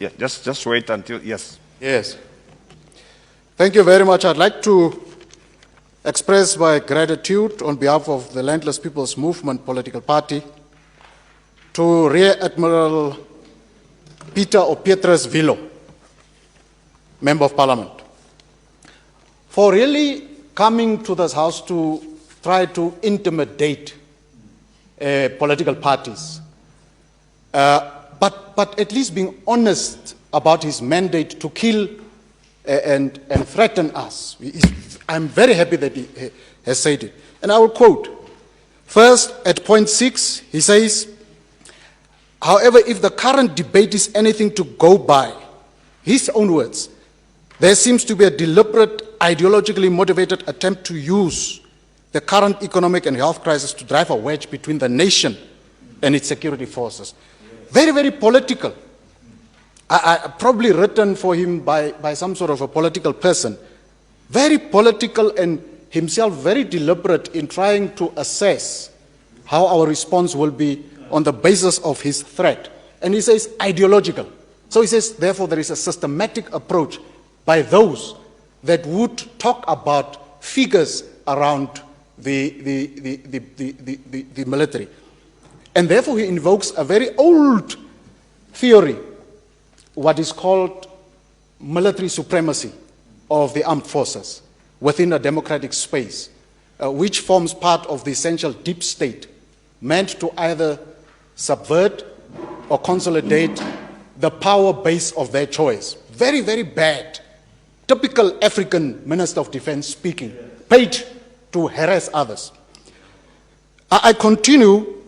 Yeah, just wait until, yes. Yes. Thank you very much. I'd like to express my gratitude on behalf of the Landless People's Movement political party to Rear Admiral Peter or Petrus Vilho, Member of Parliament, for really coming to this house to try to intimidate political parties, but at least being honest about his mandate to kill and threaten us. I'm very happy that he has said it. And I will quote. First, at point 6, he says, however, if the current debate is anything to go by, his own words, there seems to be a deliberate, ideologically motivated attempt to use the current economic and health crisis to drive a wedge between the nation and its security forces. Very, very political. I probably written for him by some sort of a political person. Very political and himself very deliberate in trying to assess how our response will be on the basis of his threat. And he says ideological. So he says, therefore, there is a systematic approach by those that would talk about figures around the military. And therefore, he invokes a very old theory, what is called military supremacy of the armed forces within a democratic space, which forms part of the essential deep state, meant to either subvert or consolidate the power base of their choice. Very, very bad. Typical African Minister of Defense speaking, paid to harass others. I continue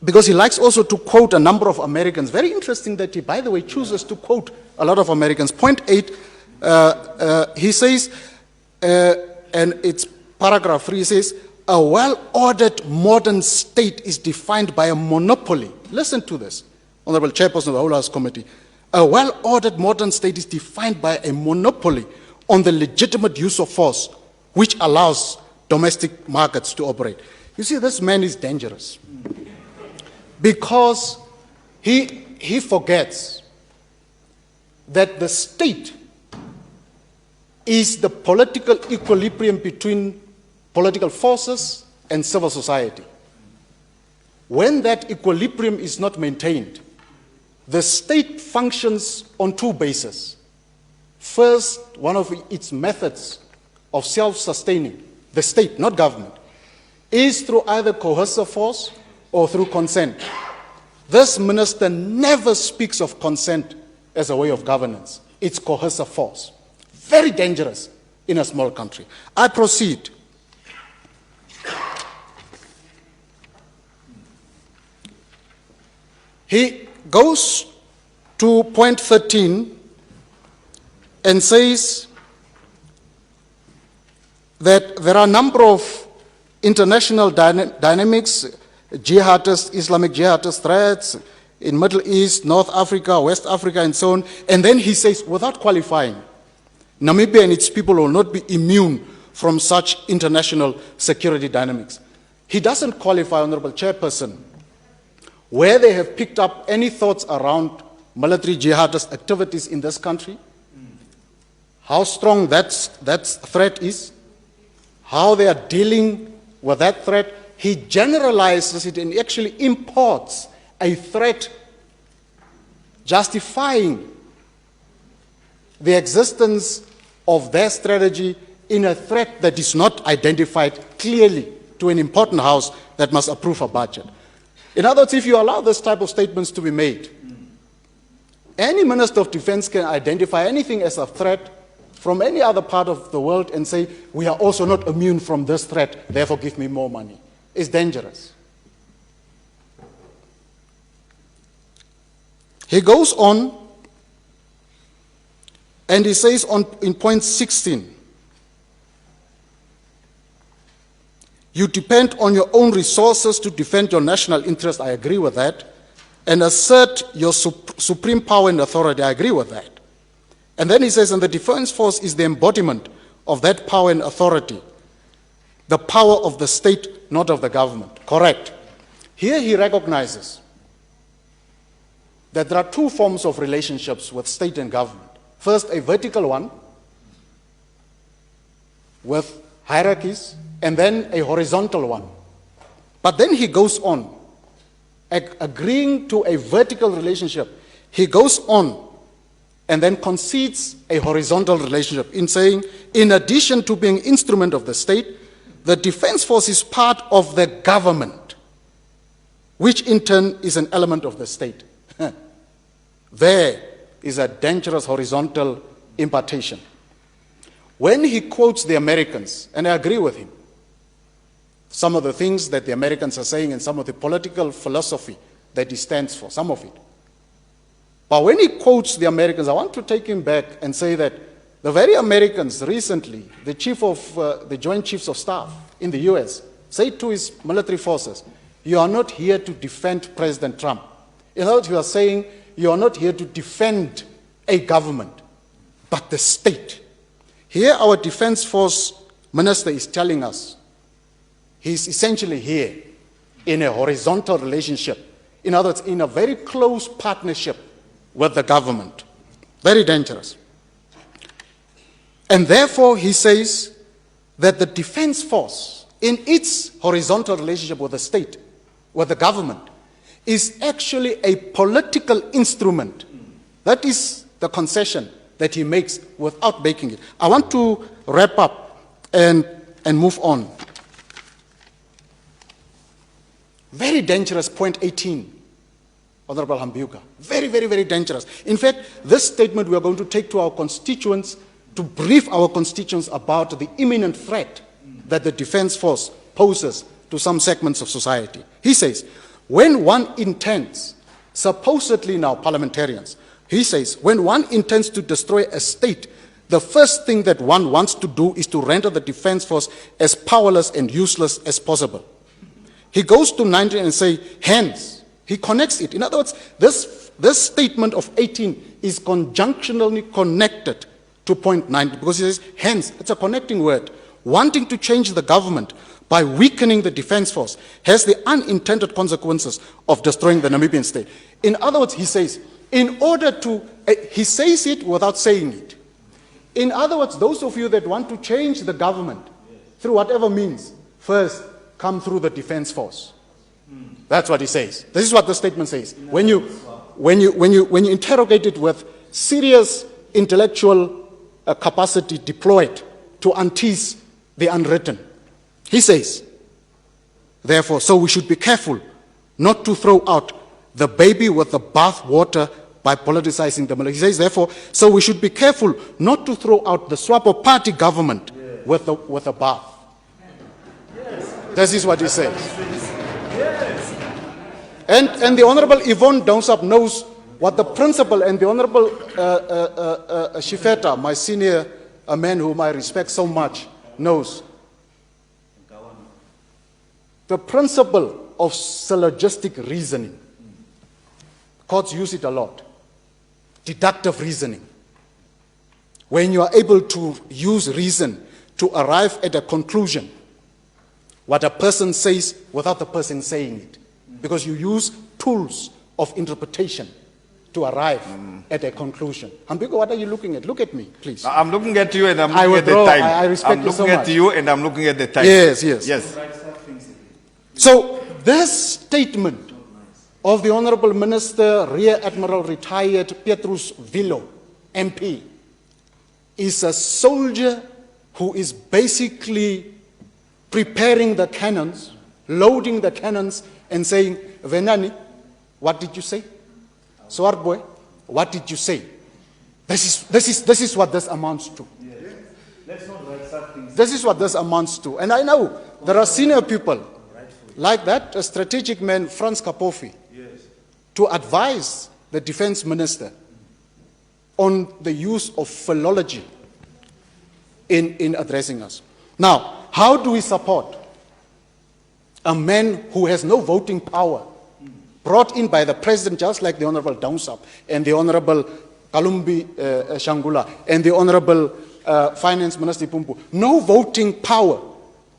because he likes also to quote a number of Americans. Very interesting that he, by the way, chooses to quote a lot of Americans. Point 8, he says, and it's paragraph 3, he says, a well-ordered modern state is defined by a monopoly. Listen to this, Honorable Chairperson of the Whole House Committee. A well-ordered modern state is defined by a monopoly on the legitimate use of force, which allows domestic markets to operate. You see, this man is dangerous because he forgets that the state is the political equilibrium between political forces and civil society. When that equilibrium is not maintained, the state functions on two bases. First, one of its methods of self-sustaining, the state, not government, is through either coercive force or through consent. This minister never speaks of consent as a way of governance. It's coercive force. Very dangerous in a small country. I proceed. He goes to point 13 and says that there are a number of international dynamics, jihadist, Islamic jihadist threats in Middle East, North Africa, West Africa, and so on. And then he says, without qualifying, Namibia and its people will not be immune from such international security dynamics. He doesn't qualify, Honorable Chairperson, where they have picked up any thoughts around military jihadist activities in this country, how strong that threat is, how they are dealing with that threat. He generalizes it and actually imports a threat justifying the existence of their strategy in a threat that is not identified clearly to an important house that must approve a budget. In other words, if you allow this type of statements to be made, any Minister of Defense can identify anything as a threat from any other part of the world and say, we are also not immune from this threat, therefore give me more money. It's dangerous. He goes on and he says in point 16, you depend on your own resources to defend your national interest. I agree with that. And assert your supreme power and authority. I agree with that. And then he says, and the defense force is the embodiment of that power and authority. The power of the state, not of the government. Correct. Here he recognizes that there are two forms of relationships with state and government. First, a vertical one with hierarchies, and then a horizontal one. But then he goes on, agreeing to a vertical relationship. He goes on and then concedes a horizontal relationship in saying, in addition to being instrument of the state, the Defense Force is part of the government, which in turn is an element of the state. There is a dangerous horizontal impartation. When he quotes the Americans, and I agree with him, some of the things that the Americans are saying and some of the political philosophy that he stands for, some of it. But when he quotes the Americans, I want to take him back and say that the very Americans recently, the Joint Chiefs of Staff in the US, said to his military forces, you are not here to defend President Trump. In other words, you are saying you are not here to defend a government, but the state. Here our Defense Force Minister is telling us he's essentially here in a horizontal relationship. In other words, in a very close partnership with the government. Very dangerous. And therefore, he says that the Defense Force, in its horizontal relationship with the state, with the government, is actually a political instrument. That is the concession that he makes without making it. I want to wrap up and move on. Very dangerous, point 18, Honorable Hambuka. Very, very, very dangerous. In fact, this statement we are going to take to our constituents to brief our constituents about the imminent threat that the Defense Force poses to some segments of society. He says, when one intends, supposedly now parliamentarians, he says, when one intends to destroy a state, the first thing that one wants to do is to render the Defense Force as powerless and useless as possible. He goes to 19 and say, hence, he connects it. In other words, this statement of 18 is conjunctionally connected to point 19 because he says, hence, it's a connecting word. Wanting to change the government by weakening the Defense Force has the unintended consequences of destroying the Namibian state. In other words, he says, in order to, he says it without saying it. In other words, those of you that want to change the government through whatever means, first come through the Defense Force. That's what he says. This is what the statement says. When you interrogate it with serious intellectual capacity deployed to untease the unwritten, he says, therefore, so we should be careful not to throw out the baby with the bath water by politicizing the military. He says, therefore, so we should be careful not to throw out the Swartbooi party government with a bath. This is what he says. And the Honorable Yvonne Downsap knows what the principle, and the Honorable Shifeta, my senior, a man whom I respect so much, knows. The principle of syllogistic reasoning. Courts use it a lot. Deductive reasoning. When you are able to use reason to arrive at a conclusion, what a person says without the person saying it. Because you use tools of interpretation to arrive at a conclusion. Ambiko, what are you looking at? Look at me, please. I'm looking at you and I'm looking at the time. I respect you so much. I'm looking at you and I'm looking at the time. Yes. So this statement of the Honorable Minister, Rear Admiral retired Petrus Vilho, MP, is a soldier who is basically preparing the cannons, loading the cannons, and saying, Venani, what did you say? Swartbooi, what did you say? This is what this amounts to. This is what this amounts to. And I know there are senior people like that, a strategic man, Franz Kapofi, to advise the defense minister on the use of philology in addressing us. Now, how do we support a man who has no voting power, brought in by the president, just like the Honorable Downsap and the Honorable Kalumbi Shangula and the Honorable Finance Minister Pumpu? No voting power,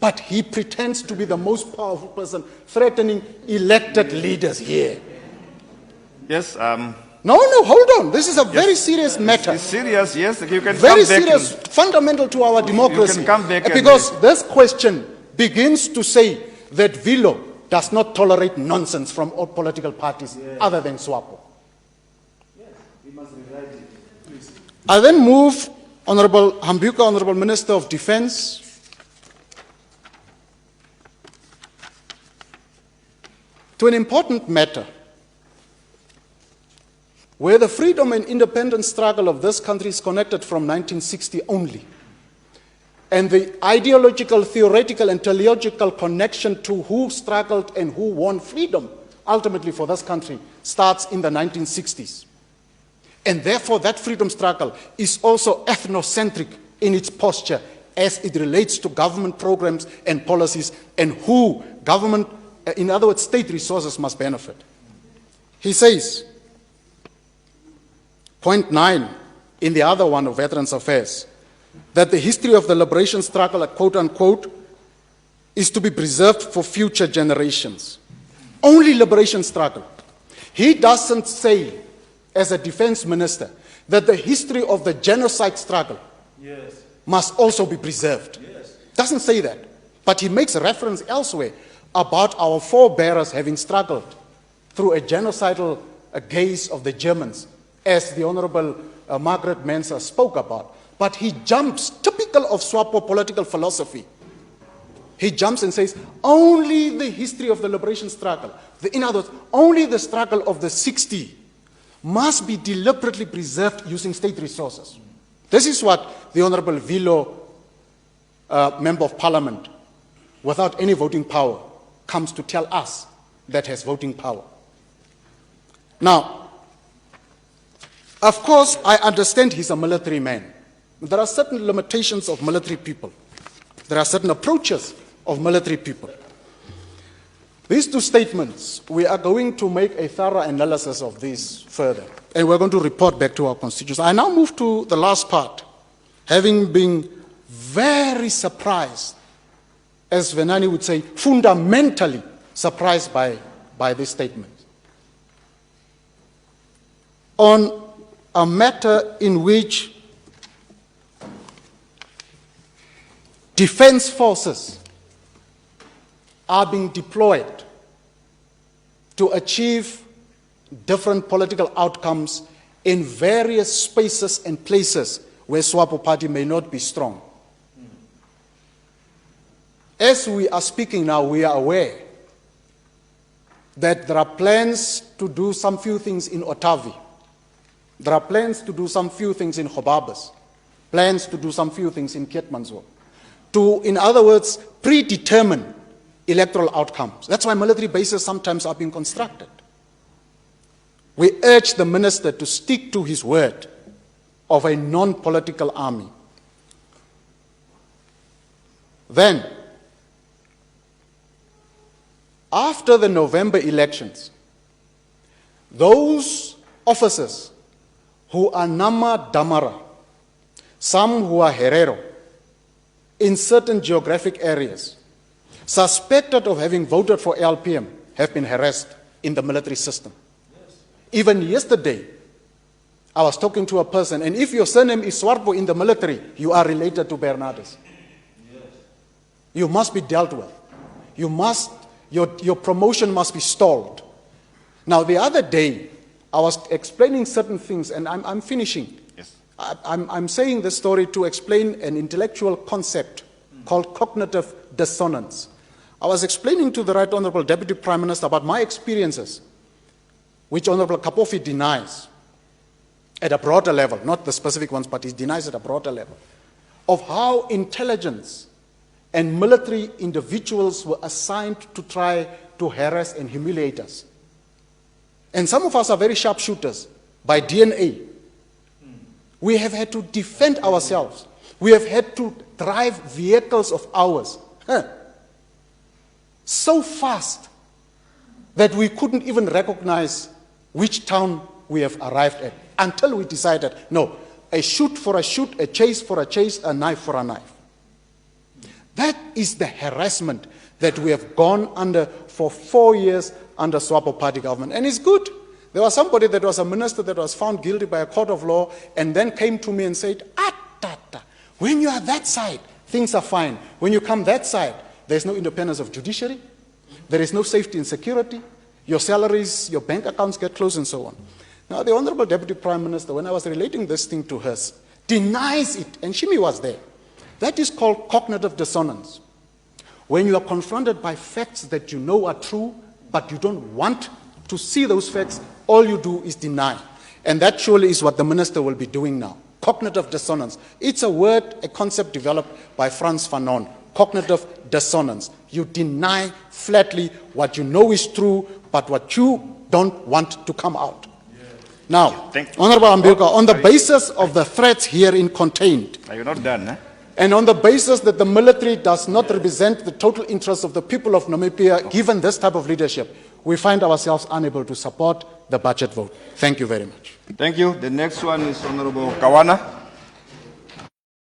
but he pretends to be the most powerful person, threatening elected leaders here. Yes. No, hold on. This is a very serious matter. It's serious, yes. You can Very come back. serious, fundamental to our democracy. You can come back because this question begins to say that Vilho does not tolerate nonsense from all political parties other than SWAPO. Yes, we must rewrite it, please. I then move, Honorable Hambuka, Honorable Minister of Defense, to an important matter where the freedom and independence struggle of this country is connected from 1960 only. And the ideological, theoretical, and teleological connection to who struggled and who won freedom ultimately for this country starts in the 1960s. And therefore that freedom struggle is also ethnocentric in its posture as it relates to government programs and policies and who government, in other words, state resources must benefit. He says, point 9 in the other one of Veterans Affairs, that the history of the liberation struggle, quote unquote, is to be preserved for future generations. Only liberation struggle. He doesn't say, as a defense minister, that the history of the genocide struggle must also be preserved. Doesn't say that. But he makes reference elsewhere about our forebearers having struggled through a genocidal gaze of the Germans, as the Honorable Margaret Mensah spoke about. But he jumps, typical of SWAPO political philosophy, he jumps and says, only the history of the liberation struggle, in other words, only the struggle of the 60s must be deliberately preserved using state resources. This is what the Honorable Vilho, Member of Parliament, without any voting power, comes to tell us that has voting power. Now, of course, I understand he's a military man. There are certain limitations of military people. There are certain approaches of military people. These two statements, we are going to make a thorough analysis of these further, and we're going to report back to our constituents. I now move to the last part, having been very surprised, as Venani would say, fundamentally surprised by this statement. On a matter in which defense forces are being deployed to achieve different political outcomes in various spaces and places where SWAPO party may not be strong. As we are speaking now, we are aware that there are plans to do some few things in Otavi. There are plans to do some few things in Hobabas, plans to do some few things in Keetmanshoop, to, in other words, predetermine electoral outcomes. That's why military bases sometimes are being constructed. We urge the minister to stick to his word of a non-political army. Then, after the November elections, those officers who are Nama Damara, some who are Herero, in certain geographic areas, suspected of having voted for LPM, have been harassed in the military system. Even yesterday, I was talking to a person, and if your surname is Swartbooi in the military, you are related to Bernadus. You must be dealt with. You must, your promotion must be stalled. Now, the other day, I was explaining certain things, and I'm finishing. Yes. I'm saying this story to explain an intellectual concept called cognitive dissonance. I was explaining to the Right Honorable Deputy Prime Minister about my experiences, which Honorable Kapofi denies at a broader level, not the specific ones, but he denies at a broader level, of how intelligence and military individuals were assigned to try to harass and humiliate us. And some of us are very sharp shooters by DNA. We have had to defend ourselves. We have had to drive vehicles of ours so fast that we couldn't even recognize which town we have arrived at until we decided, no, a shoot for a shoot, a chase for a chase, a knife for a knife. That is the harassment that we have gone under for 4 years under SWAPO party government. And it's good There was somebody that was a minister that was found guilty by a court of law and then came to me and said, when you are that side, things are fine. When you come that side, there's no independence of judiciary, there is no safety and security, your salaries, your bank accounts get closed and so on. Now, the Honorable Deputy Prime Minister, when I was relating this thing to her, denies it, and Shimi was there. That is called cognitive dissonance. When you are confronted by facts that you know are true, but you don't want to see those facts, all you do is deny. And that surely is what the minister will be doing now. Cognitive dissonance. It's a word, a concept developed by Frantz Fanon. Cognitive dissonance. You deny flatly what you know is true, but what you don't want to come out. Now, Honorable Ambilka, on the basis of the threats herein contained, Are you not done, eh? and on the basis that the military does not represent the total interests of the people of Namibia, given this type of leadership, we find ourselves unable to support the budget vote. Thank you very much. Thank you. The next one is Honorable Kawana.